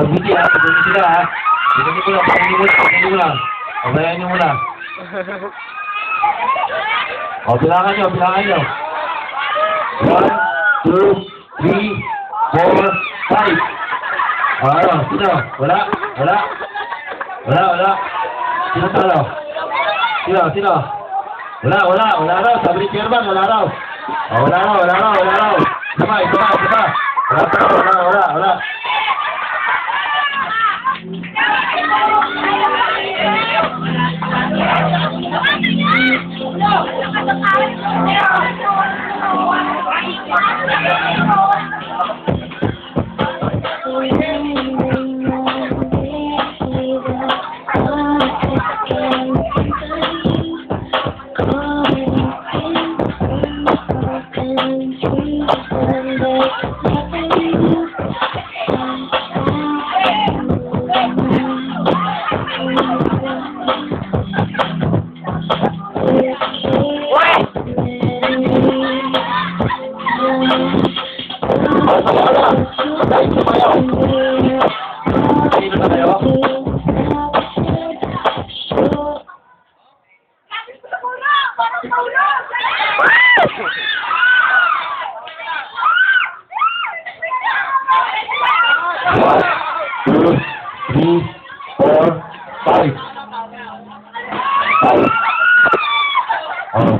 Hindi ha, pag-uwi sila ha. Pagkain mo lang. Pabayan nyo muna. Bilangan nyo. 1, 2, 3, 4, 5. Sino? Wala. Sino talo? Sino? Wala raw. Sabi ni Chairman, wala raw. Wala raw. Isa. Wala.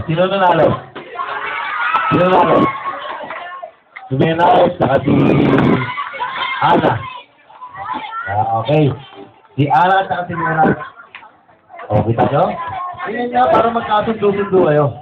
Sino nanalo? Si Menares, saka si Ana. Okay. Si Ana, saka si Menares. Kita nyo? Tingnan nyo, para magkasundo-sundo kayo.